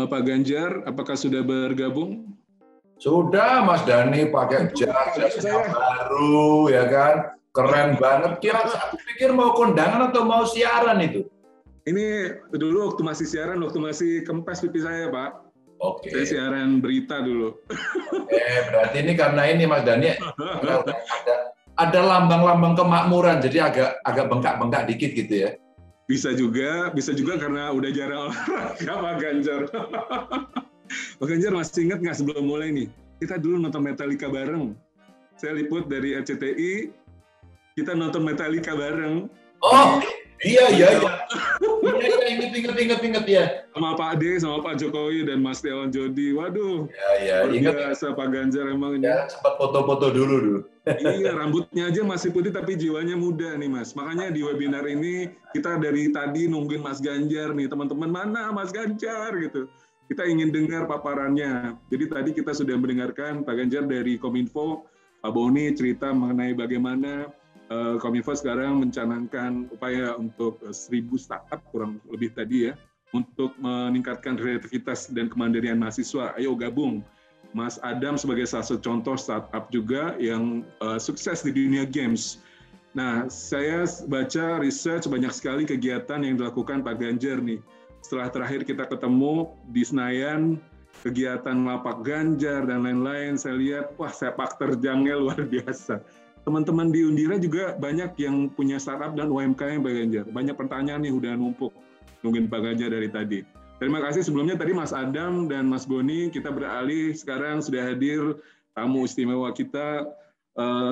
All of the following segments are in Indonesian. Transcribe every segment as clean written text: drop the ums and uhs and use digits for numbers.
Pak Ganjar, apakah sudah bergabung? Sudah, Mas Dhani pakai jas baru, ya kan? Keren banget. Aku pikir mau kondangan atau mau siaran itu? Ini dulu waktu masih siaran, waktu masih kempes pipi saya, Pak. Oke. Saya siaran berita dulu. Berarti ini karena ini, Mas Dhani, ada lambang-lambang kemakmuran, jadi agak bengkak-bengkak dikit gitu ya. Bisa juga karena udah jarang olahraga, Pak Ganjar. Pak Ganjar masih ingat nggak sebelum mulai nih? Kita dulu nonton Metallica bareng. Saya liput dari RCTI, kita nonton Metallica bareng. Oh, iya. Ingat ya. Sama Pak Ade, sama Pak Jokowi, dan Mas Dewan Jodi. Waduh, ingat. Biasa Pak Ganjar emang ini. Ya, sempat foto-foto dulu. Iya, rambutnya aja masih putih tapi jiwanya muda nih, Mas. Makanya di webinar ini kita dari tadi nungguin Mas Ganjar nih, teman-teman, mana Mas Ganjar gitu. Kita ingin dengar paparannya. Jadi tadi kita sudah mendengarkan Pak Ganjar dari Kominfo, Pak Boni cerita mengenai bagaimana Kominfo sekarang mencanangkan upaya untuk 1.000 startup kurang lebih tadi ya, untuk meningkatkan kreativitas dan kemandirian mahasiswa. Ayo gabung. Mas Adam sebagai salah satu contoh startup juga yang sukses di dunia games. Nah, saya baca research banyak sekali kegiatan yang dilakukan Pak Ganjar nih. Setelah terakhir kita ketemu di Senayan, kegiatan lapak Ganjar dan lain-lain, saya lihat, wah sepak terjangnya luar biasa. Teman-teman di Undira juga banyak yang punya startup dan UMKM Pak Ganjar. Banyak pertanyaan nih udah numpuk nungguin Pak Ganjar dari tadi. Terima kasih sebelumnya tadi Mas Adam dan Mas Boni, kita beralih sekarang sudah hadir tamu istimewa kita,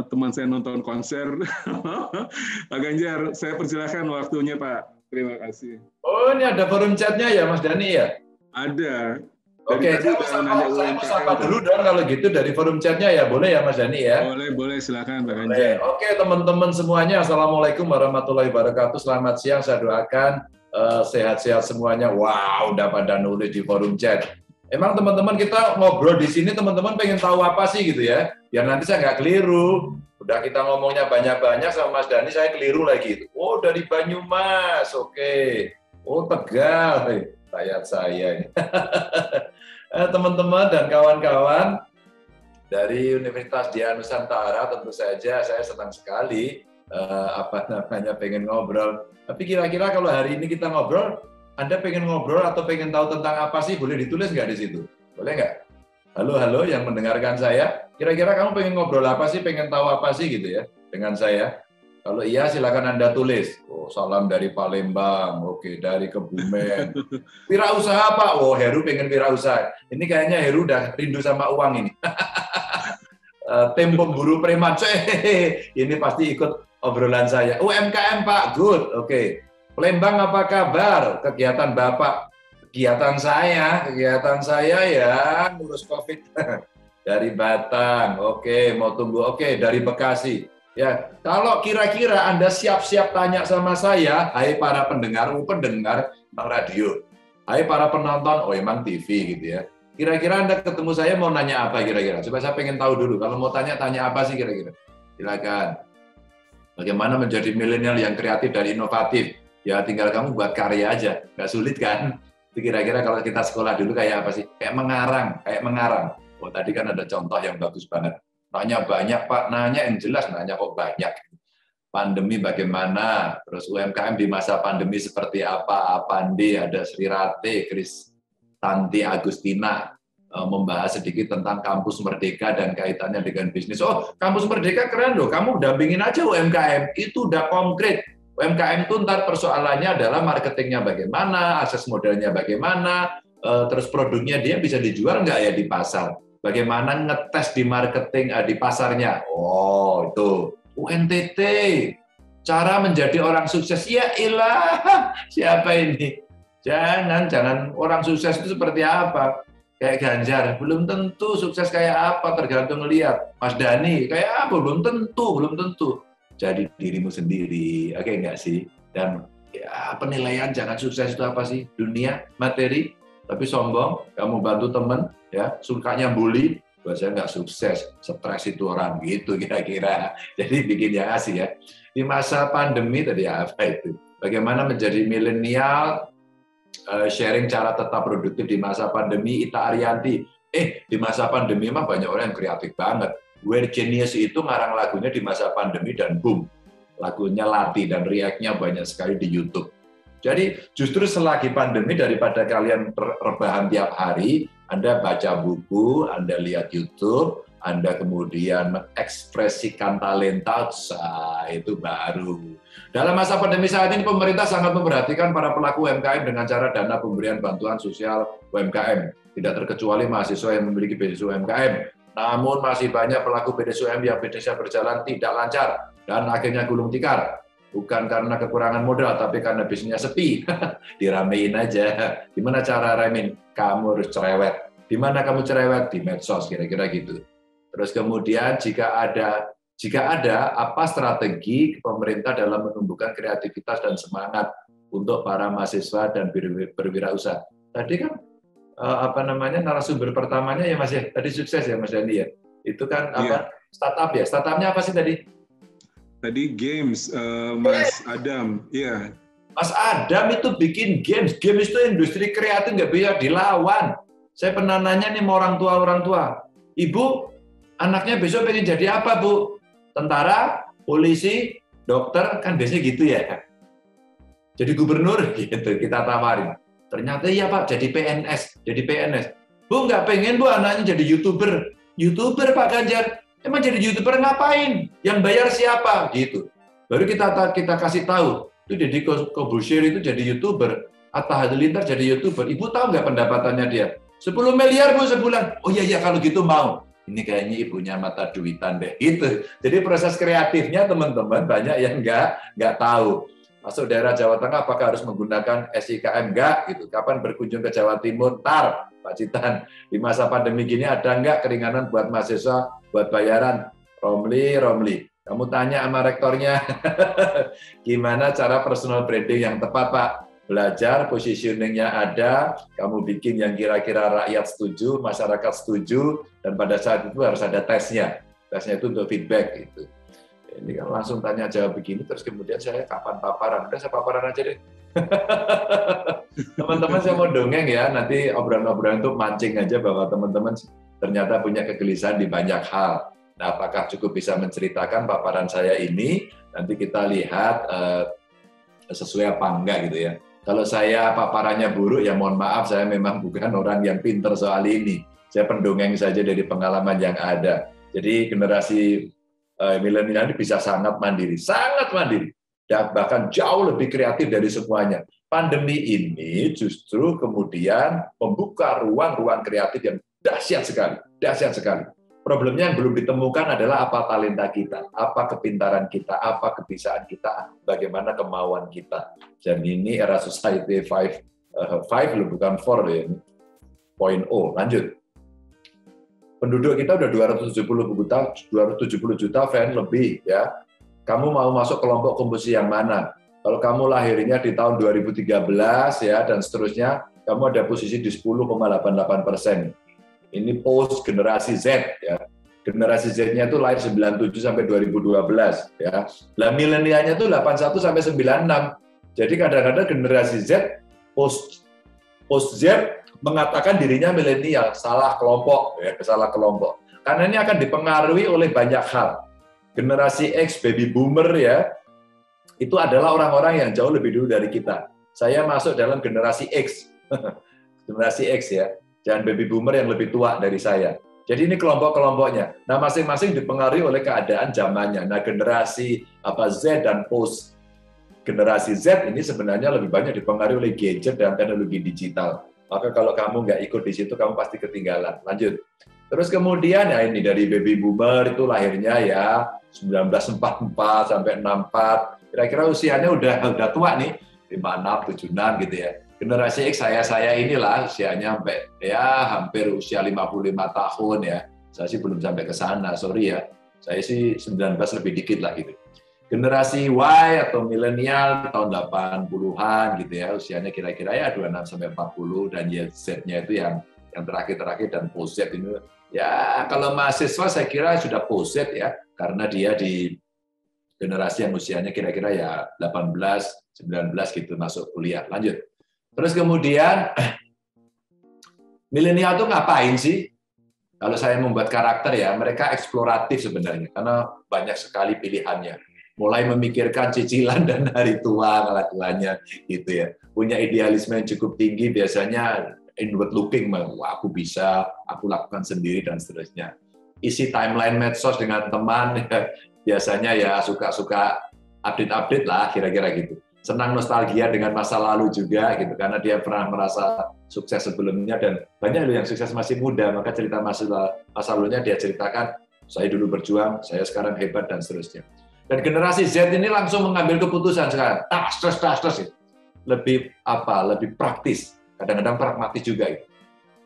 teman saya nonton konser. Pak Ganjar, saya persilahkan waktunya Pak. Terima kasih. Oh, ini ada forum chatnya ya Mas Dhani ya? Ada. Oke, saya sapa dulu dong kalau gitu dari forum chatnya ya, boleh ya Mas Dhani ya? Boleh, silakan Pak Ganjar. Oke, teman-teman semuanya, Assalamualaikum warahmatullahi wabarakatuh. Selamat siang, saya doakan sehat-sehat semuanya. Wow, udah pada nulis di forum chat. Emang teman-teman kita ngobrol di sini, teman-teman pengen tahu apa sih gitu ya? Biar nanti saya nggak keliru. Udah kita ngomongnya banyak-banyak sama Mas Dhani, saya keliru lagi. Oh, dari Banyumas, oke. Oh, Tegal, rakyat saya ini. Teman-teman dan kawan-kawan dari Universitas Dian Nusantara, tentu saja saya senang sekali pengen ngobrol. Tapi kira-kira kalau hari ini kita ngobrol, Anda pengen ngobrol atau pengen tahu tentang apa sih? Boleh ditulis nggak di situ? Boleh nggak? Halo yang mendengarkan saya. Kira-kira kamu pengen ngobrol apa sih? Pengen tahu apa sih gitu ya dengan saya? Kalau iya silakan Anda tulis. Oh, salam dari Palembang. Oke, dari Kebumen. Wirausaha Pak. Oh, Heru pengen wirausaha. Ini kayaknya Heru udah rindu sama uang ini. Tim pemburu preman. Ini pasti ikut obrolan saya. UMKM Pak. Good. Oke. Palembang apa kabar? Kegiatan Bapak? Kegiatan saya ya ngurus COVID. Dari Batang. Oke, mau tunggu. Oke, dari Bekasi. Ya, kalau kira-kira Anda siap-siap tanya sama saya, hai para pendengar radio, hai para penonton, oh emang TV gitu ya. Kira-kira Anda ketemu saya mau nanya apa kira-kira? Coba saya pengen tahu dulu, kalau mau tanya apa sih kira-kira? Silakan. Bagaimana menjadi milenial yang kreatif dan inovatif? Ya tinggal kamu buat karya aja, nggak sulit kan? Itu kira-kira kalau kita sekolah dulu kayak apa sih? Kayak mengarang. Oh tadi kan ada contoh yang bagus banget. Nanya banyak Pak, nanya yang jelas, nanya kok banyak. Pandemi bagaimana, terus UMKM di masa pandemi seperti apa, Apandi, ada Sri Rate, Kris Tanti Agustina, membahas sedikit tentang Kampus Merdeka dan kaitannya dengan bisnis. Oh, Kampus Merdeka keren loh, kamu dampingin aja UMKM, itu udah konkret. UMKM itu ntar persoalannya adalah marketingnya bagaimana, akses modalnya bagaimana, terus produknya dia bisa dijual nggak ya di pasar. Bagaimana ngetes di marketing, di pasarnya. Oh, itu. UNTT. Cara menjadi orang sukses. Ya ilah, siapa ini? Jangan. Orang sukses itu seperti apa? Kayak Ganjar. Belum tentu sukses kayak apa, tergantung lihat. Mas Dhani, kayak apa? Belum tentu. Jadi dirimu sendiri. Oke, enggak sih? Dan ya, penilaian jangan sukses itu apa sih? Dunia, materi, tapi sombong, kamu bantu teman, ya sukanya bully, buat saya nggak sukses, stres itu orang gitu kira-kira. Jadi bikin yang asik ya. Di masa pandemi tadi apa itu? Bagaimana menjadi milenial, sharing cara tetap produktif di masa pandemi. Ita Ariyanti, di masa pandemi emang banyak orang yang kreatif banget. We're Genius itu ngarang lagunya di masa pandemi dan boom, lagunya Lati dan react-nya banyak sekali di YouTube. Jadi justru selagi pandemi, daripada kalian rebahan tiap hari, Anda baca buku, Anda lihat YouTube, Anda kemudian mengekspresikan talenta, itu baru. Dalam masa pandemi saat ini, pemerintah sangat memperhatikan para pelaku UMKM dengan cara dana pemberian bantuan sosial UMKM. Tidak terkecuali mahasiswa yang memiliki beasiswa UMKM. Namun masih banyak pelaku beasiswa UMKM yang bisnisnya berjalan tidak lancar dan akhirnya gulung tikar. Bukan karena kekurangan modal, tapi karena bisnisnya sepi. Diramein aja. Gimana cara ramein? Kamu harus cerewet. Di mana kamu cerewet? Di medsos, kira-kira gitu. Terus kemudian jika ada apa strategi pemerintah dalam menumbuhkan kreativitas dan semangat untuk para mahasiswa dan berwirausaha. Tadi kan narasumber pertamanya ya Mas ya, tadi sukses ya Mas Dandi ya. Itu kan startup ya. Startupnya apa sih tadi? Tadi games, Mas Adam, iya. Mas Adam itu bikin games. Games itu industri kreatif, nggak bisa dilawan. Saya pernah nanya nih sama orang tua. Ibu, anaknya besok pengen jadi apa, Bu? Tentara, polisi, dokter, kan biasanya gitu ya. Jadi gubernur, gitu, kita tawarin. Ternyata iya Pak, jadi PNS. Bu, nggak pengen Bu anaknya jadi YouTuber. YouTuber Pak Ganjar. Emang jadi YouTuber ngapain? Yang bayar siapa? Gitu. Baru kita kasih tahu. Itu Deddy Corbuzier itu jadi YouTuber. Atta Halilintar jadi YouTuber. Ibu tahu nggak pendapatannya dia? 10 miliar Bu sebulan. Oh iya kalau gitu mau. Ini kayaknya ibunya mata duitan deh. Gitu. Jadi proses kreatifnya teman-teman banyak yang nggak tahu. Masuk daerah Jawa Tengah apakah harus menggunakan SIKM? Enggak. Gitu. Kapan berkunjung ke Jawa Timur? Ntar, Pak Citan. Di masa pandemi gini ada nggak keringanan buat mahasiswa? Buat bayaran, Romli, kamu tanya sama rektornya, gimana cara personal branding yang tepat, Pak? Belajar, positioning-nya ada, kamu bikin yang kira-kira rakyat setuju, masyarakat setuju, dan pada saat itu harus ada tesnya. Tesnya itu untuk feedback. Gitu. Ini kan langsung tanya jawab begini, terus kemudian saya kapan paparan? Udah saya paparan aja deh. Teman-teman saya mau dongeng ya, nanti obrolan-obrolan itu mancing aja bahwa teman-teman ternyata punya kegelisahan di banyak hal. Nah, apakah cukup bisa menceritakan paparan saya ini? Nanti kita lihat sesuai apa enggak gitu ya. Kalau saya paparannya buruk, ya mohon maaf, saya memang bukan orang yang pinter soal ini. Saya pendongeng saja dari pengalaman yang ada. Jadi generasi milenial ini bisa sangat mandiri, dan bahkan jauh lebih kreatif dari semuanya. Pandemi ini justru kemudian membuka ruang-ruang kreatif yang dahsyat sekali. Problemnya yang belum ditemukan adalah apa talenta kita, apa kepintaran kita, apa kebisaan kita, bagaimana kemauan kita. Dan ini era society 5 bukan 4 ya, 0.0. Lanjut. Penduduk kita udah 270 juta fan lebih ya. Kamu mau masuk kelompok komposisi yang mana? Kalau kamu lahirnya di tahun 2013 ya dan seterusnya, kamu ada posisi di 10,88%. Ini post generasi Z ya. Generasi Z-nya itu lahir 97 sampai 2012 ya. Lah milenialnya itu 81 sampai 96. Jadi kadang-kadang generasi Z post Z mengatakan dirinya milenial, salah kelompok ya, salah kelompok. Karena ini akan dipengaruhi oleh banyak hal. Generasi X baby boomer ya. Itu adalah orang-orang yang jauh lebih dulu dari kita. Saya masuk dalam generasi X. Generasi X ya. Dan baby boomer yang lebih tua dari saya. Jadi ini kelompok-kelompoknya. Nah, masing-masing dipengaruhi oleh keadaan zamannya. Nah, generasi Z dan post generasi Z ini sebenarnya lebih banyak dipengaruhi oleh gadget dan teknologi digital. Maka kalau kamu nggak ikut di situ, kamu pasti ketinggalan. Lanjut. Terus kemudian ya ini dari baby boomer itu lahirnya ya 1944 sampai 64. Kira-kira usianya udah tua nih, 56, 76 gitu ya. Generasi X saya inilah usianya sampai ya hampir usia 55 tahun ya. Saya sih belum sampai ke sana, sorry ya. Saya sih 19 lebih dikit lah gitu. Generasi Y atau milenial tahun 80-an gitu ya, usianya kira-kira ya 26 sampai 40 dan Z-nya itu yang terakhir dan post Z ini Ya, kalau mahasiswa saya kira sudah post-it ya, karena dia di generasi yang usianya kira-kira ya 18, 19 gitu masuk kuliah. Lanjut. Terus kemudian, milenial tuh ngapain sih? Kalau saya membuat karakter ya, mereka eksploratif sebenarnya, karena banyak sekali pilihannya. Mulai memikirkan cicilan dan hari tua kelakuannya gitu ya. Punya idealisme yang cukup tinggi, biasanya inward looking, wah aku bisa, aku lakukan sendiri dan seterusnya. Isi timeline medsos dengan teman, biasanya ya suka-suka update-update lah kira-kira gitu. Senang nostalgia dengan masa lalu juga gitu, karena dia pernah merasa sukses sebelumnya dan banyak loh yang sukses masih muda, maka cerita masa lalunya dia ceritakan, saya dulu berjuang, saya sekarang hebat dan seterusnya. Dan generasi Z ini langsung mengambil keputusan sekarang, tas, lebih praktis. Kadang-kadang pragmatis juga.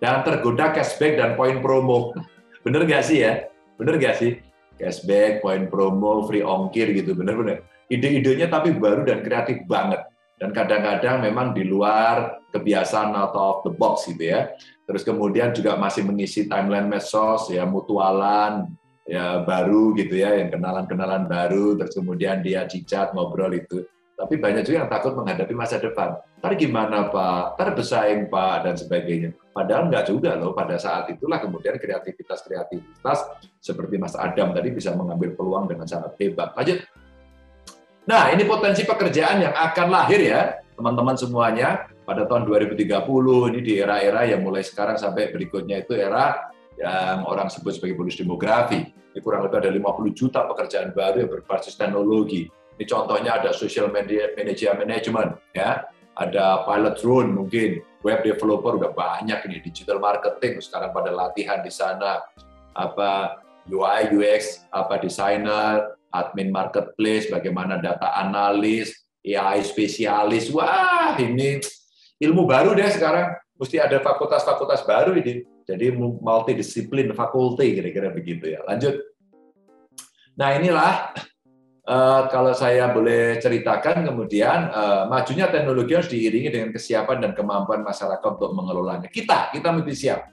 Dan tergoda cashback dan poin promo. Bener nggak sih ya? Bener nggak sih? Cashback, poin promo, free ongkir gitu. Bener-bener. Ide-idenya tapi baru dan kreatif banget. Dan kadang-kadang memang di luar kebiasaan out of the box gitu ya. Terus kemudian juga masih mengisi timeline medsos, ya mutualan, ya baru gitu ya, yang kenalan-kenalan baru. Terus kemudian dia cicat, ngobrol itu. Tapi banyak juga yang takut menghadapi masa depan. Ntar gimana Pak? Ntar bersaing Pak? Dan sebagainya. Padahal nggak juga loh, pada saat itulah kemudian kreativitas seperti Mas Adam tadi bisa mengambil peluang dengan sangat hebat. Lanjut. Nah, ini potensi pekerjaan yang akan lahir ya, teman-teman semuanya, pada tahun 2030, ini di era-era yang mulai sekarang sampai berikutnya itu era yang orang sebut sebagai bonus demografi. Ini kurang lebih ada 50 juta pekerjaan baru yang berbasis teknologi. Ini contohnya ada social media management, ya, ada pilot drone mungkin, web developer udah banyak ini, digital marketing sekarang pada latihan di sana, apa UI UX, apa desainer, admin marketplace, bagaimana data analis, AI spesialis, wah ini ilmu baru deh sekarang, mesti ada fakultas-fakultas baru ini, jadi multidisiplin fakulti kira-kira begitu ya. Lanjut. Nah inilah. Kalau saya boleh ceritakan kemudian majunya teknologi harus diiringi dengan kesiapan dan kemampuan masyarakat untuk mengelolanya. Kita mesti siap.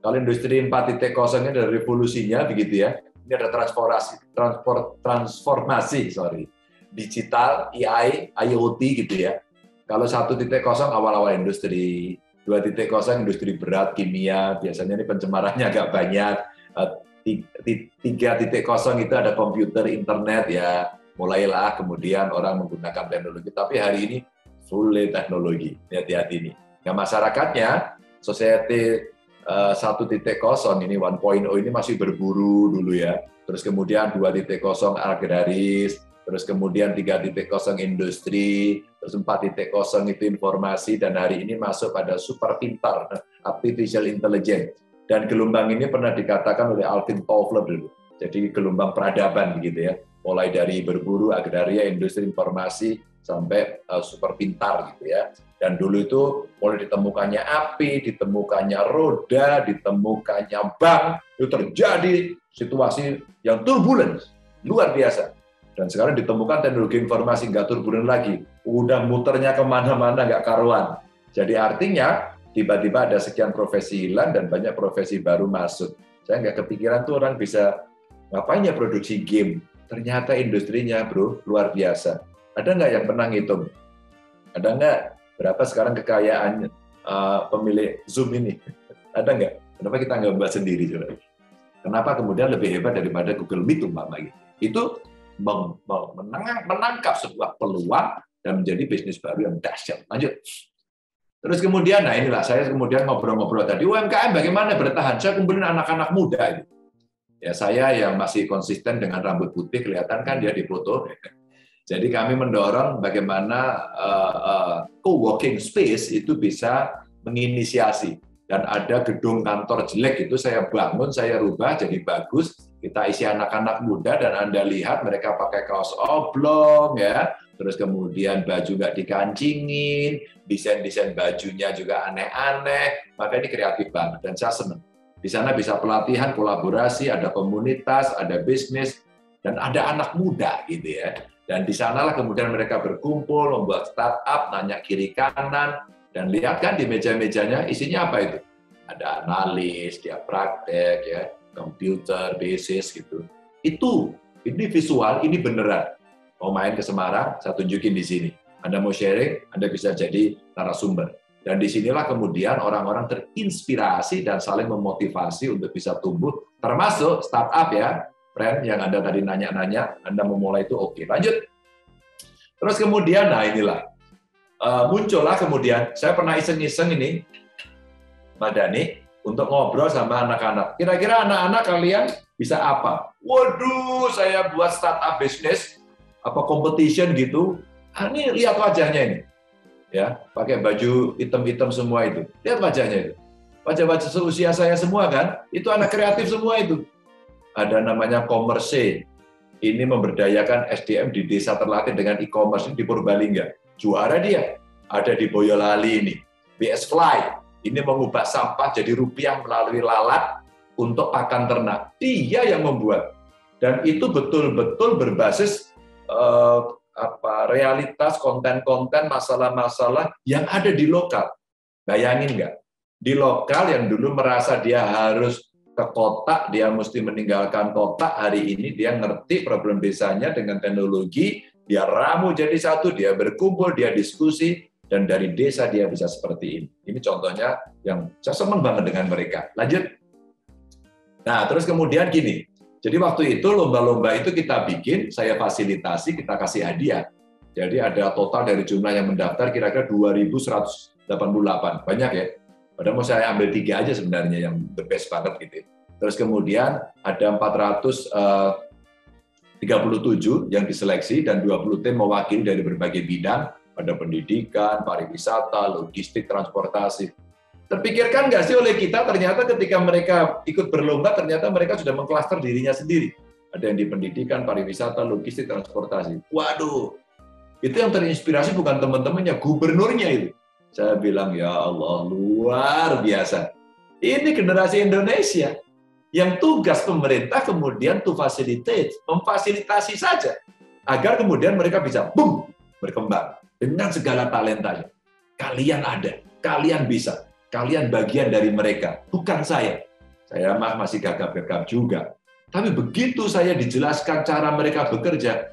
Kalau industri 4.0 ini ada revolusinya begitu ya. Ini ada transformasi digital, AI, IoT gitu ya. Kalau 1.0 awal-awal industri, 2.0 industri berat, kimia, biasanya ini pencemarannya agak banyak. 3.0 itu ada komputer, internet ya, mulailah kemudian orang menggunakan teknologi. Tapi hari ini fully teknologi, hati-hati ini. Nah masyarakatnya, society 1.0 ini 1.0 ini masih berburu dulu ya. Terus kemudian 2.0 agraris, terus kemudian 3.0 industri, terus 4.0 itu informasi, dan hari ini masuk pada super pintar, artificial intelligence. Dan gelombang ini pernah dikatakan oleh Alvin Toffler dulu. Jadi gelombang peradaban begitu ya. Mulai dari berburu, agraria, industri informasi, sampai super pintar gitu ya. Dan dulu itu mulai ditemukannya api, ditemukannya roda, ditemukannya bank, itu terjadi situasi yang turbulence, luar biasa. Dan sekarang ditemukan teknologi informasi, nggak turbulen lagi. Udah muternya kemana-mana, nggak karuan. Jadi artinya, tiba-tiba ada sekian profesi hilang dan banyak profesi baru masuk. Saya nggak kepikiran tuh orang bisa ngapain ya produksi game. Ternyata industrinya bro luar biasa. Ada nggak yang pernah ngitung? Ada nggak berapa sekarang kekayaan pemilik Zoom ini? Ada nggak? Kenapa kita nggak buat sendiri coba? Kenapa kemudian lebih hebat daripada Google Meet umpama gitu? Itu menangkap sebuah peluang dan menjadi bisnis baru yang dahsyat. Lanjut. Terus kemudian, nah inilah saya kemudian ngobrol-ngobrol tadi, UMKM bagaimana bertahan? Saya kumpulin anak-anak muda. Ya saya yang masih konsisten dengan rambut putih, kelihatan kan dia di foto. Jadi kami mendorong bagaimana co-working space itu bisa menginisiasi. Dan ada gedung kantor jelek itu saya bangun, saya rubah jadi bagus. Kita isi anak-anak muda dan Anda lihat mereka pakai kaos oblong ya. Terus kemudian baju nggak dikancingin, desain-desain bajunya juga aneh-aneh, maka ini kreatif banget dan saya senang. Di sana bisa pelatihan, kolaborasi, ada komunitas, ada bisnis, dan ada anak muda gitu ya. Dan di sanalah kemudian mereka berkumpul, membuat startup, nanya kiri kanan, dan lihat kan di meja-mejanya isinya apa itu? ada analis, dia praktek, ya, komputer, basis gitu. Ini visual, ini beneran. Mau main ke Semarang, saya tunjukin di sini. Anda mau sharing, Anda bisa jadi narasumber. Dan disinilah kemudian orang-orang terinspirasi dan saling memotivasi untuk bisa tumbuh, termasuk startup ya, friend yang Anda tadi nanya-nanya, Anda memulai itu oke. Lanjut. Terus kemudian, nah inilah, muncullah kemudian, saya pernah iseng-iseng ini, Mbak Dani, untuk ngobrol sama anak-anak. Kira-kira anak-anak kalian bisa apa? Waduh, saya buat startup bisnis, apa competition gitu. Ini lihat wajahnya ini. Ya, pakai baju hitam-hitam semua itu. Lihat wajahnya itu. Wajah-wajah seusia saya semua kan? Itu anak kreatif semua itu. Ada namanya Commerce. Ini memberdayakan SDM di desa terlatih dengan e-commerce di Purbalingga. Juara dia. Ada di Boyolali ini. BS Fly. Ini mengubah sampah jadi rupiah melalui lalat untuk pakan ternak. Dia yang membuat. Dan itu betul-betul berbasis realitas, konten-konten, masalah-masalah yang ada di lokal. Bayangin nggak? Di lokal yang dulu merasa dia harus ke kota, dia mesti meninggalkan kota, hari ini dia ngerti problem desanya dengan teknologi, dia ramu jadi satu, dia berkumpul, dia diskusi, dan dari desa dia bisa seperti ini. Ini contohnya yang saya senang banget dengan mereka. Lanjut. Nah, terus kemudian gini, jadi waktu itu lomba-lomba itu kita bikin, saya fasilitasi, kita kasih hadiah. Jadi ada total dari jumlah yang mendaftar kira-kira 2.188. Banyak ya. Padahal mau saya ambil 3 aja sebenarnya yang the best banget gitu. Terus kemudian ada 437 yang diseleksi dan 20 tim mewakili dari berbagai bidang, ada pendidikan, pariwisata, logistik, transportasi. Terpikirkan nggak sih oleh kita ternyata ketika mereka ikut berlomba, ternyata mereka sudah mengklaster dirinya sendiri. Ada yang di pendidikan, pariwisata, logistik, transportasi. Waduh, itu yang terinspirasi bukan teman-temannya, gubernurnya itu. Saya bilang, ya Allah, luar biasa. Ini generasi Indonesia yang tugas pemerintah kemudian to facilitate, memfasilitasi saja, agar kemudian mereka bisa boom, berkembang dengan segala talentanya. Kalian ada, kalian bisa. Kalian bagian dari mereka, bukan saya. Saya masih gagap-gagap juga. Tapi begitu saya dijelaskan cara mereka bekerja,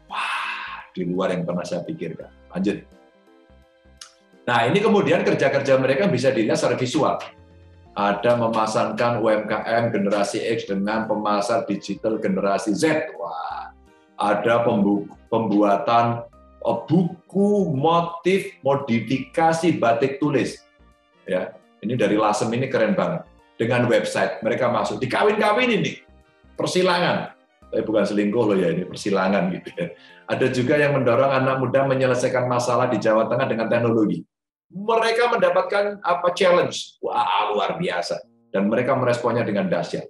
wah, di luar yang pernah saya pikirkan. Lanjut. Nah, ini kemudian kerja-kerja mereka bisa dilihat secara visual. Ada memasangkan UMKM generasi X dengan pemasar digital generasi Z. Wah, ada pembuatan buku motif modifikasi batik tulis. Ya, ini dari Lasem, ini keren banget. Dengan website mereka masuk dikawin-kawin ini persilangan. Tapi bukan selingkuh loh ya, ini persilangan gitu ya. Ada juga yang mendorong anak muda menyelesaikan masalah di Jawa Tengah dengan teknologi. Mereka mendapatkan challenge, wah luar biasa. Dan mereka meresponnya dengan dahsyat.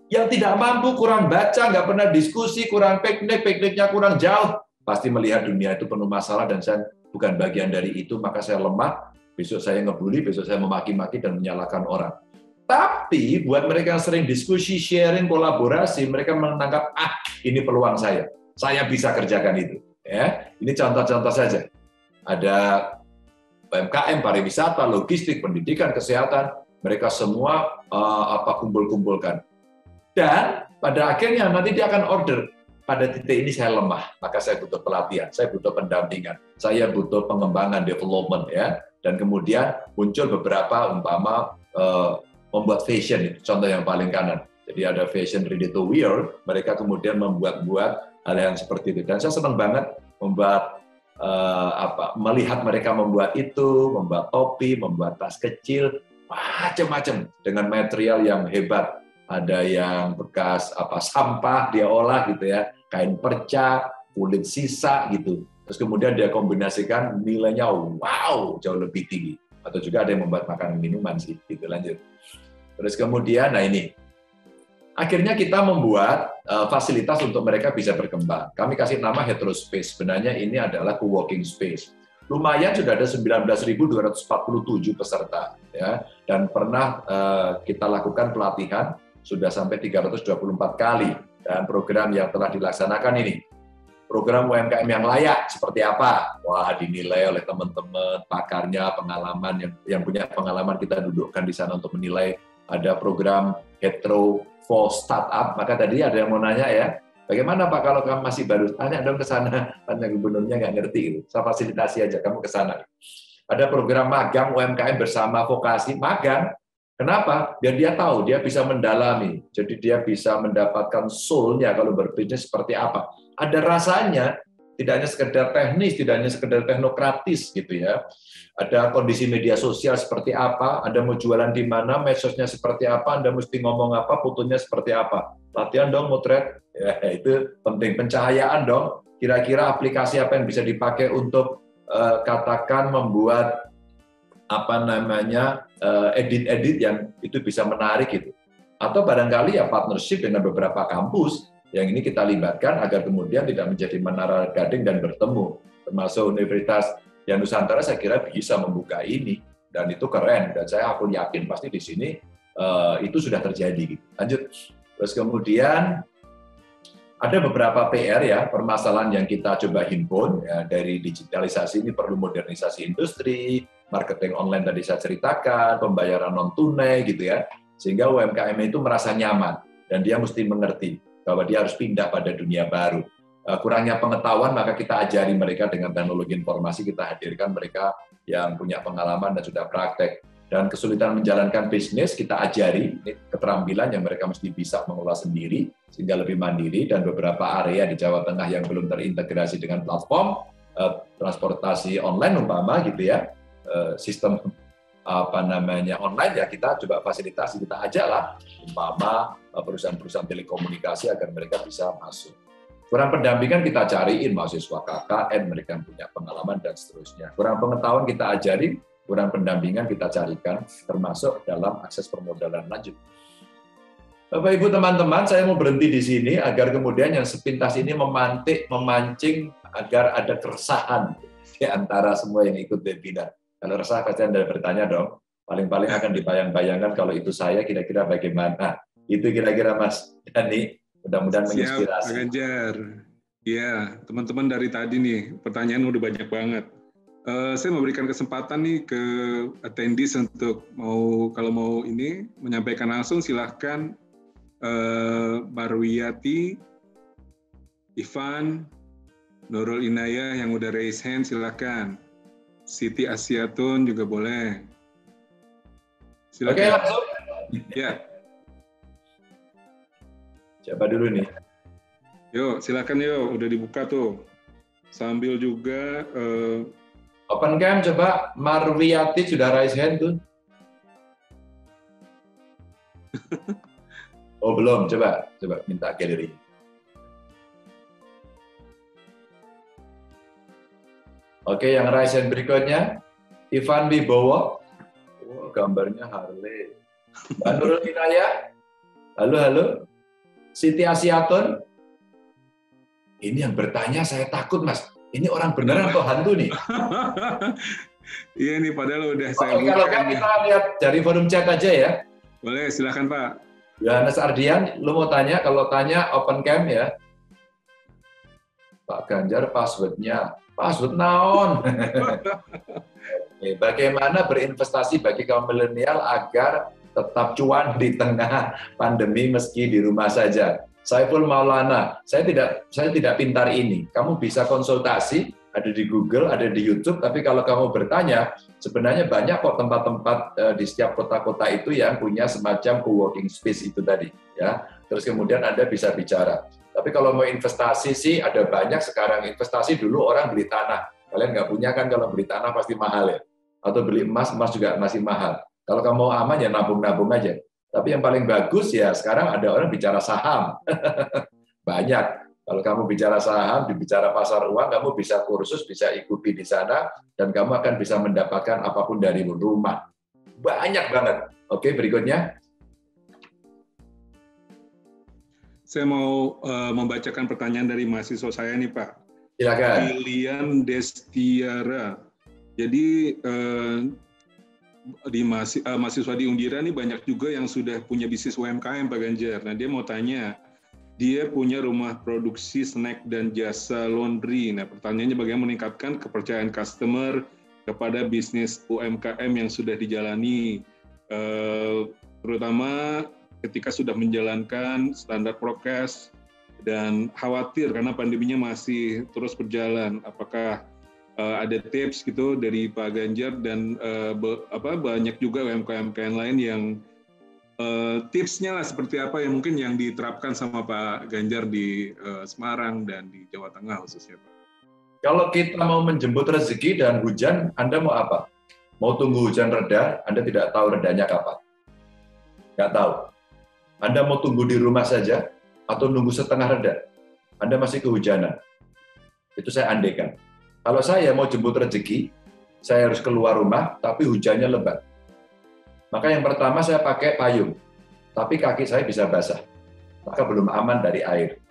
Yang tidak mampu, kurang baca, nggak pernah diskusi, kurang pikniknya kurang jauh, pasti melihat dunia itu penuh masalah dan saya bukan bagian dari itu, maka saya lemah. Besok saya ngebully, besok saya memaki-maki dan menyalahkan orang. Tapi buat mereka yang sering diskusi, sharing, kolaborasi, mereka menangkap, ini peluang saya. Saya bisa kerjakan itu. Ya, ini contoh-contoh saja. Ada UMKM, pariwisata, logistik, pendidikan, kesehatan, mereka semua kumpul-kumpulkan. Dan pada akhirnya nanti dia akan order. Pada titik ini saya lemah, maka saya butuh pelatihan, saya butuh pendampingan, saya butuh pengembangan, development ya. Dan kemudian muncul beberapa membuat fashion, itu contoh yang paling kanan. Jadi ada fashion ready to wear, mereka kemudian membuat hal yang seperti itu. Dan saya senang banget melihat mereka membuat itu, membuat topi, membuat tas kecil, macam-macam dengan material yang hebat. Ada yang bekas sampah dia olah gitu ya, kain perca, kulit sisa gitu. Terus kemudian dia kombinasikan nilainya wow jauh lebih tinggi. Atau juga ada yang membuat makanan minuman sih. Gitu lanjut. Terus kemudian, nah ini akhirnya kita membuat fasilitas untuk mereka bisa berkembang. Kami kasih nama Heterospace. Sebenarnya ini adalah co-working space. Lumayan sudah ada 19.247 peserta ya, dan pernah kita lakukan pelatihan sudah sampai 324 kali, dan program yang telah dilaksanakan ini program UMKM yang layak seperti apa? Wah, dinilai oleh teman-teman pakarnya, pengalaman yang punya pengalaman kita dudukkan di sana untuk menilai. Ada program Hetero for Startup. Maka tadi ada yang mau nanya ya, bagaimana Pak kalau kamu masih baru? Tanya dong ke sana. Tanya gubernurnya nggak ngerti gitu. Saya fasilitasi aja kamu ke sana. Ada program magang UMKM bersama vokasi magang. Kenapa? Biar dia tahu, dia bisa mendalami. Jadi dia bisa mendapatkan soul-nya kalau berbisnis seperti apa. Ada rasanya, tidak hanya sekedar teknis, tidak hanya sekedar teknokratis gitu ya. Ada kondisi media sosial seperti apa, Anda mau jualan di mana, medsosnya seperti apa, Anda mesti ngomong apa, fotonya seperti apa. Latihan dong motret, ya itu penting. Pencahayaan dong, kira-kira aplikasi apa yang bisa dipakai untuk katakan membuat edit-edit yang itu bisa menarik gitu. Atau barangkali ya partnership dengan beberapa kampus yang ini kita libatkan agar kemudian tidak menjadi menara gading dan bertemu. Termasuk Universitas Dian Nusantara saya kira bisa membuka ini dan itu keren dan saya aku yakin pasti di sini itu sudah terjadi. Lanjut. Terus kemudian ada beberapa PR ya, permasalahan yang kita coba himpun ya, dari digitalisasi ini perlu modernisasi industri, marketing online tadi saya ceritakan, pembayaran non tunai gitu ya, sehingga UMKM itu merasa nyaman dan dia mesti mengerti bahwa dia harus pindah pada dunia baru. Kurangnya pengetahuan maka kita ajari mereka dengan teknologi informasi, kita hadirkan mereka yang punya pengalaman dan sudah praktek. Dan kesulitan menjalankan bisnis kita ajari ini keterampilan yang mereka mesti bisa mengelola sendiri sehingga lebih mandiri, dan beberapa area di Jawa Tengah yang belum terintegrasi dengan platform transportasi online umpama gitu ya, sistem online ya kita coba fasilitasi, kita ajaklah umpama perusahaan-perusahaan telekomunikasi agar mereka bisa masuk. Kurang pendampingan kita cariin mahasiswa KKN, mereka punya pengalaman dan seterusnya. Kurang pengetahuan kita ajarin, kurang pendampingan kita carikan, termasuk dalam akses permodalan lanjut. Bapak Ibu teman-teman, saya mau berhenti di sini agar kemudian yang sepintas ini memancing agar ada keresahan di antara semua yang ikut webinar. Kalau resah pasti Anda bertanya dong, paling-paling akan dibayang-bayangkan kalau itu saya kira-kira bagaimana. Itu kira-kira Mas Dhani, mudah-mudahan menginspirasi. Siap, Pak Ganjar. Ya, teman-teman dari tadi nih, pertanyaan udah banyak banget. Saya memberikan kesempatan nih ke attendees untuk kalau mau ini menyampaikan langsung, silahkan Marwiyati, Ivan, Nurul Inayah yang udah raise hand silahkan. Siti Asyatun juga boleh. Silakan. Oke, langsung. Ya. Siapa dulu nih? Yuk, silakan yuk. Udah dibuka tuh. Sambil juga Open cam coba. Marwiyati sudah raise hand tuh. Oh belum, coba minta galeri. Oke, yang raise hand berikutnya Ivan Wibowo. Oh, gambarnya Harley. Mbak Nurul Inayah. Halo. Siti Asyatun. Ini yang bertanya saya takut Mas. Ini orang beneran atau hantu nih? Iya nih, padahal udah saya buka. Kalau kan kita lihat dari forum chat aja ya. Boleh, silakan Pak. Yohanes Ardian, lu mau tanya? Kalau tanya open cam ya. Pak Ganjar password-nya. Password naon? Bagaimana berinvestasi bagi kaum milenial agar tetap cuan di tengah pandemi meski di rumah saja? Saiful Maulana, saya tidak pintar ini. Kamu bisa konsultasi, ada di Google, ada di YouTube, tapi kalau kamu bertanya, sebenarnya banyak kok tempat-tempat di setiap kota-kota itu yang punya semacam co-working space itu tadi, ya. Terus kemudian Anda bisa bicara. Tapi kalau mau investasi sih ada banyak sekarang. Investasi dulu orang beli tanah. Kalian nggak punya kan, kalau beli tanah pasti mahal ya. Atau beli emas juga masih mahal. Kalau kamu mau aman ya nabung-nabung aja. Tapi yang paling bagus ya sekarang ada orang bicara saham. Banyak. Kalau kamu bicara saham, bicara pasar uang, kamu bisa kursus, bisa ikuti di sana, dan kamu akan bisa mendapatkan apapun dari rumah. Banyak banget. Oke, berikutnya. Saya mau membacakan pertanyaan dari mahasiswa saya nih Pak. Silakan. Pilihan Destiara. Jadi di mahasiswa di Undira nih banyak juga yang sudah punya bisnis UMKM Pak Ganjar. Nah dia mau tanya, dia punya rumah produksi snack dan jasa laundry. Nah, pertanyaannya bagaimana meningkatkan kepercayaan customer kepada bisnis UMKM yang sudah dijalani, terutama ketika sudah menjalankan standar prokes dan khawatir karena pandeminya masih terus berjalan. Apakah ada tips gitu dari Pak Ganjar dan banyak juga UMKM lain yang tipsnya lah seperti apa yang mungkin yang diterapkan sama Pak Ganjar di Semarang dan di Jawa Tengah khususnya, Pak? Kalau kita mau menjemput rezeki dan hujan, Anda mau apa? Mau tunggu hujan reda, Anda tidak tahu redanya kapan. Nggak tahu. Anda mau tunggu di rumah saja, atau nunggu setengah reda, Anda masih kehujanan. Itu saya andaikan. Kalau saya mau jemput rezeki, saya harus keluar rumah, tapi hujannya lebat. Maka yang pertama saya pakai payung, tapi kaki saya bisa basah. Maka belum aman dari air.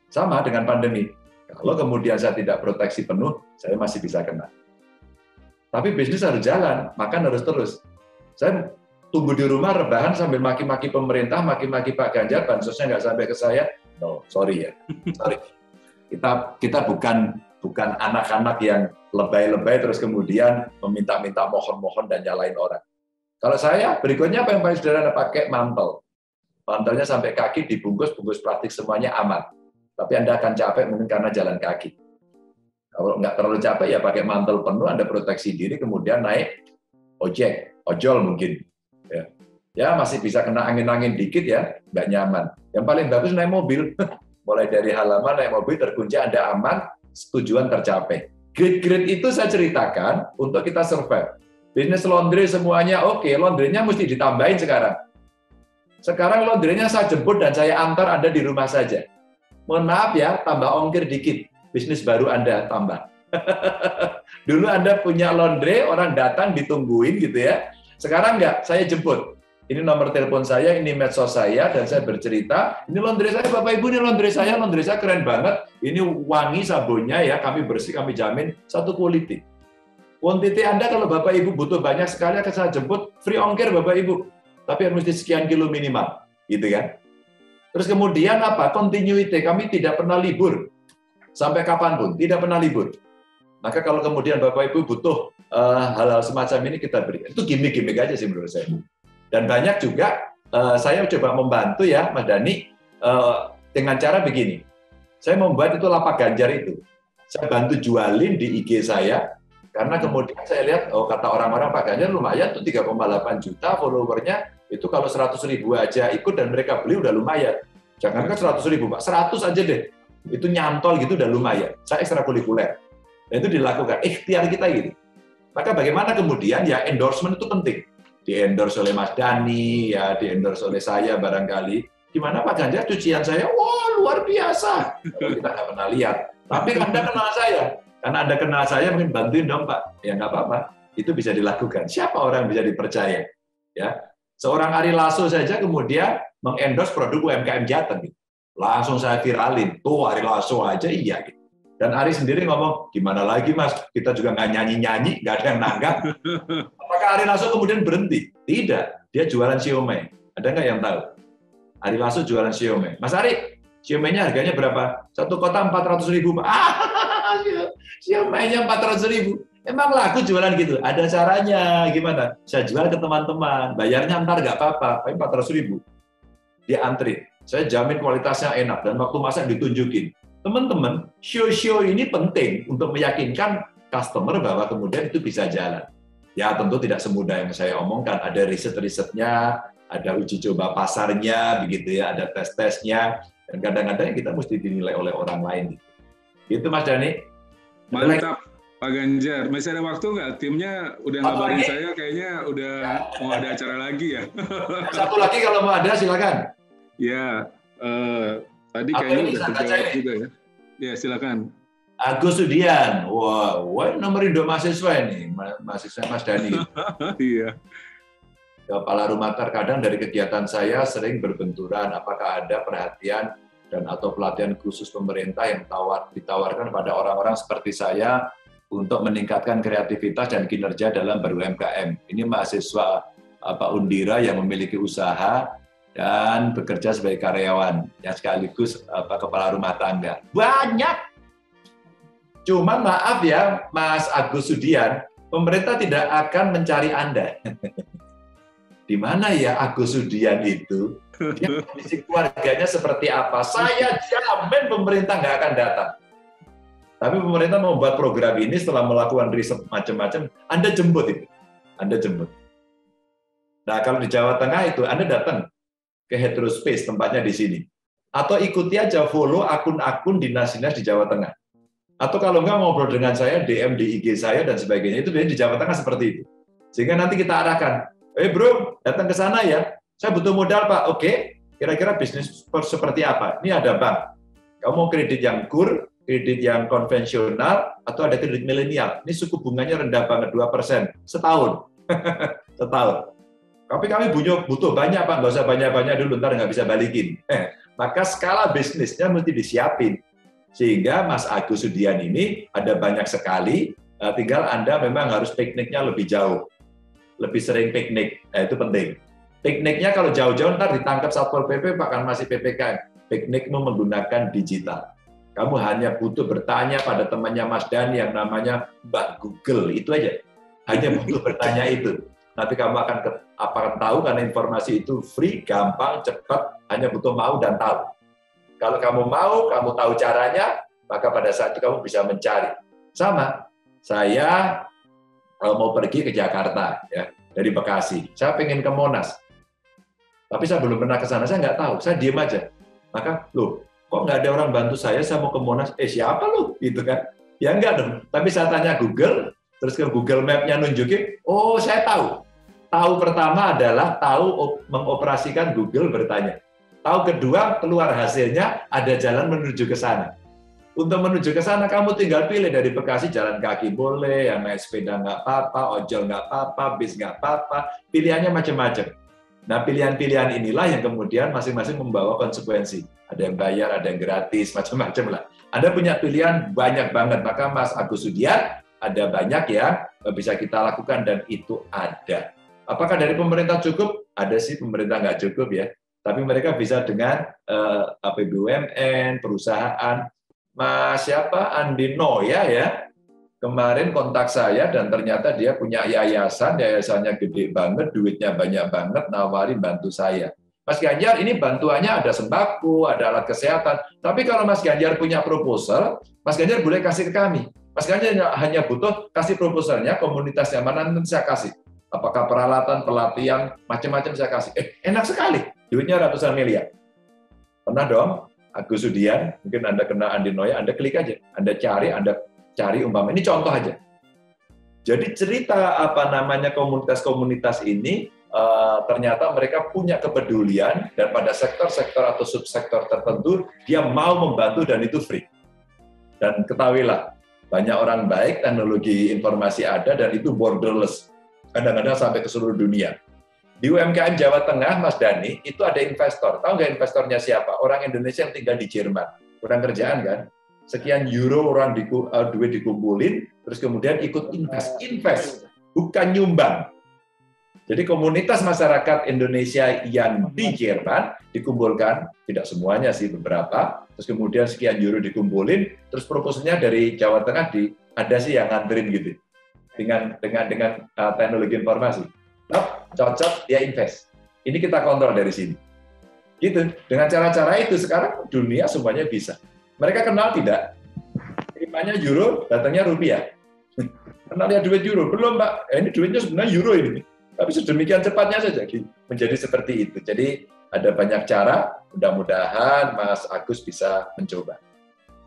Sama dengan pandemi. Kalau kemudian saya tidak proteksi penuh, saya masih bisa kena. Tapi bisnis harus jalan, makan harus terus. Saya tunggu di rumah rebahan sambil maki-maki pemerintah, maki-maki Pak Ganjar, bansosnya nggak sampai ke saya. No, sorry ya. Sorry. Kita bukan anak-anak yang lebay-lebay terus kemudian meminta-minta mohon-mohon dan nyalain orang. Kalau saya, berikutnya apa yang paling sederhana, pakai mantel. Mantelnya sampai kaki, dibungkus plastik semuanya aman. Tapi Anda akan capek mungkin karena jalan kaki. Kalau nggak terlalu capek, ya pakai mantel penuh, Anda proteksi diri, kemudian naik ojol mungkin. Ya masih bisa kena angin-angin dikit ya, nggak nyaman. Yang paling bagus naik mobil. Mulai dari halaman naik mobil, terkunci, Anda aman, tujuan tercapai. Grade-grade itu saya ceritakan untuk kita survive. Bisnis laundry semuanya oke, laundrynya mesti ditambahin sekarang. Sekarang laundrynya saya jemput dan saya antar Anda di rumah saja. Mohon maaf ya, tambah ongkir dikit. Bisnis baru Anda tambah. Dulu Anda punya laundry, orang datang ditungguin gitu ya. Sekarang enggak, saya jemput. Ini nomor telepon saya, ini medsos saya, dan saya bercerita, ini laundry saya, Bapak Ibu, ini laundry saya keren banget. Ini wangi sabunnya ya, kami bersih, kami jamin, satu quality. Quantity Anda kalau Bapak Ibu butuh banyak sekali akan saya jemput free ongkir Bapak Ibu. Tapi harus mesti sekian kilo minimal, gitu kan? Terus kemudian apa? Continuity, kami tidak pernah libur. Sampai kapanpun, tidak pernah libur. Maka kalau kemudian Bapak Ibu butuh hal-hal semacam ini kita beri. Itu gimmick-gimmick aja sih menurut saya. Dan banyak juga saya coba membantu ya Mas Dhani dengan cara begini. Saya membuat itu lapak Ganjar itu. Saya bantu jualin di IG saya. Karena kemudian saya lihat, kata orang-orang Pak Ganjar lumayan tuh 3,8 juta followernya, itu kalau 100.000 aja ikut dan mereka beli udah lumayan. Jangankan 100.000 Pak, 100 aja deh. Itu nyantol gitu udah lumayan. Saya ekstrakurikuler. Dan itu dilakukan, ikhtiar kita gitu. Maka bagaimana kemudian ya endorsement itu penting. Di-endorse oleh Mas Dhani, ya di-endorse oleh saya barangkali. Gimana Pak Ganjar cucian saya? Wah luar biasa. Kalau kita nggak pernah lihat. Tapi Anda kenal saya. Karena Anda kenal saya, mungkin bantuin dong Pak. Ya nggak apa-apa, itu bisa dilakukan. Siapa orang yang bisa dipercaya? Ya, seorang Ari Lasso saja kemudian mengendorse produk UMKM Jateng. Gitu. Langsung saya viralin. Tuh Ari Lasso aja iya. Gitu. Dan Ari sendiri ngomong, gimana lagi Mas? Kita juga nggak nyanyi-nyanyi, nggak ada yang nanggap. Apakah Ari Lasso kemudian berhenti? Tidak. Dia jualan siomay. Ada nggak yang tahu? Ari Lasso jualan siomay. Mas Ari, siomaynya harganya berapa? Satu kotak 400.000 Pak. Siomaynya 400.000. Emang laku jualan gitu? Ada caranya. Gimana? Saya jual ke teman-teman. Bayarnya ntar nggak apa-apa. Tapi 400.000. Dia antri. Saya jamin kualitasnya enak. Dan waktu masak ditunjukin. Teman-teman, show-show ini penting untuk meyakinkan customer bahwa kemudian itu bisa jalan. Ya tentu tidak semudah yang saya omongkan. Ada riset-risetnya, ada uji coba pasarnya, begitu ya. Ada tes-tesnya. Dan kadang-kadang kita mesti dinilai oleh orang lain. Gitu Mas Dhani. Mantap Pak Ganjar. Masih ada waktu nggak? Timnya udah ngabarin saya kayaknya udah mau ada acara lagi ya. Satu lagi kalau mau ada silakan. Ya, tadi kayaknya udah terjawab juga ya. Ya silakan. Agus Sudian. Wah, nomor Indo mahasiswa ini. Mahasiswa Mas Dhani. Iya. Kepala rumah terkadang dari kegiatan saya sering berbenturan apakah ada perhatian dan atau pelatihan khusus pemerintah yang ditawarkan pada orang-orang seperti saya untuk meningkatkan kreativitas dan kinerja dalam ber-UMKM. Ini mahasiswa Undira yang memiliki usaha dan bekerja sebagai karyawan yang sekaligus kepala rumah tangga. Banyak. Cuma maaf ya, Mas Agus Sudian, pemerintah tidak akan mencari Anda. Di mana ya Agus Sudian itu? Dia kondisi keluarganya seperti apa? Saya jamin pemerintah nggak akan datang. Tapi pemerintah membuat program ini setelah melakukan riset macam-macam, Anda jemput itu. Anda jemput. Nah, kalau di Jawa Tengah itu, Anda datang ke Heterospace, tempatnya di sini. Atau ikuti aja, follow akun-akun dinas-dinas di Jawa Tengah. Atau kalau nggak ngobrol dengan saya, DM di IG saya, dan sebagainya. Itu biasanya di Jawa Tengah seperti itu. Sehingga nanti kita arahkan, bro, datang ke sana ya. Saya butuh modal, Pak. Oke, kira-kira bisnis seperti apa? Ini ada bank. Kamu mau kredit yang KUR, kredit yang konvensional, atau ada kredit milenial. Ini suku bunganya rendah banget, 2%. Setahun. Setahun. Tapi kami butuh banyak, Pak. Nggak usah banyak-banyak dulu, ntar nggak bisa balikin. Maka skala bisnisnya mesti disiapin. Sehingga Mas Agus Sudian ini ada banyak sekali, tinggal Anda memang harus pikniknya lebih jauh. Lebih sering piknik, itu penting. Pikniknya kalau jauh-jauh ntar ditangkap Satpol PP, Pak, kan masih PPKM. Piknikmu menggunakan digital. Kamu hanya butuh bertanya pada temannya Mas Dhani yang namanya Mbak Google, itu aja. Hanya butuh bertanya itu. Nanti kamu akan tahu karena informasi itu free, gampang, cepat, hanya butuh mau dan tahu. Kalau kamu mau, kamu tahu caranya, maka pada saat itu kamu bisa mencari. Sama, saya mau pergi ke Jakarta, ya, dari Bekasi. Saya pengen ke Monas. Tapi saya belum pernah ke sana, saya nggak tahu, saya diem aja. Maka, loh, kok nggak ada orang bantu saya mau ke Monas? Siapa lu? Gitu kan? Ya enggak dong. Tapi saya tanya Google, terus ke Google Map-nya nunjukin, oh saya tahu. Tahu pertama adalah tahu mengoperasikan Google bertanya. Tahu kedua, keluar hasilnya, ada jalan menuju ke sana. Untuk menuju ke sana, kamu tinggal pilih dari Bekasi, jalan kaki boleh, yang naik sepeda nggak apa-apa, ojol nggak apa-apa, bis nggak apa-apa, pilihannya macam-macam. Nah, pilihan-pilihan inilah yang kemudian masing-masing membawa konsekuensi. Ada yang bayar, ada yang gratis, macam-macam lah. Anda punya pilihan banyak banget, maka Mas Agus Sudian ada banyak yang bisa kita lakukan dan itu ada. Apakah dari pemerintah cukup? Ada sih pemerintah nggak cukup ya. Tapi mereka bisa dengan BUMN, perusahaan. Mas siapa? Andi Noya ya. Kemarin kontak saya dan ternyata dia punya yayasannya gede banget, duitnya banyak banget, nawarin bantu saya. Mas Ganjar, ini bantuannya ada sembako, ada alat kesehatan. Tapi kalau Mas Ganjar punya proposal, Mas Ganjar boleh kasih ke kami. Mas Ganjar hanya butuh kasih proposalnya, komunitasnya mana nanti saya kasih. Apakah peralatan, pelatihan, macam-macam saya kasih. Enak sekali, duitnya ratusan miliar. Pernah dong, Agus Sudian, mungkin Anda kenal Andi Noya, Anda klik aja, Anda cari umpama. Ini contoh aja. Jadi cerita komunitas-komunitas ini ternyata mereka punya kepedulian dan pada sektor-sektor atau subsektor tertentu dia mau membantu dan itu free. Dan ketahuilah, banyak orang baik, teknologi informasi ada dan itu borderless. Kadang-kadang sampai ke seluruh dunia. Di UMKM Jawa Tengah, Mas Dhani, itu ada investor. Tahu nggak investornya siapa? Orang Indonesia yang tinggal di Jerman. Kurang kerjaan kan? Sekian euro orang duit dikumpulin, terus kemudian ikut invest, bukan nyumbang. Jadi komunitas masyarakat Indonesia yang di Jerman dikumpulkan, tidak semuanya sih, beberapa, terus kemudian sekian euro dikumpulin, terus proposalnya dari Jawa Tengah ada sih yang nganterin gitu, dengan teknologi informasi. Cocok, dia invest. Ini kita kontrol dari sini. Gitu. Dengan cara-cara itu sekarang dunia semuanya bisa. Mereka kenal tidak? Kirimnya euro, datangnya rupiah. Kenal ya duit euro? Belum, Pak. Ini duitnya sebenarnya euro ini. Tapi sedemikian cepatnya saja menjadi seperti itu. Jadi ada banyak cara, mudah-mudahan Mas Agus bisa mencoba.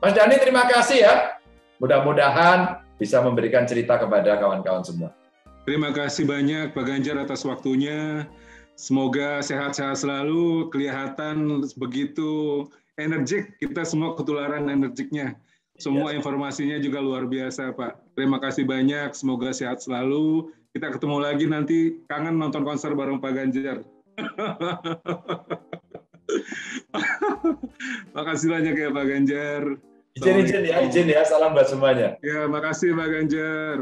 Mas Dhani, terima kasih ya. Mudah-mudahan bisa memberikan cerita kepada kawan-kawan semua. Terima kasih banyak Pak Ganjar atas waktunya. Semoga sehat-sehat selalu, kelihatan begitu energik, kita semua ketularan energiknya. Semua informasinya juga luar biasa, Pak. Terima kasih banyak, semoga sehat selalu. Kita ketemu lagi nanti, kangen nonton konser bareng Pak Ganjar. Makasih banyak ya Pak Ganjar. Izin ya, salam buat semuanya. Ya, makasih Pak Ganjar.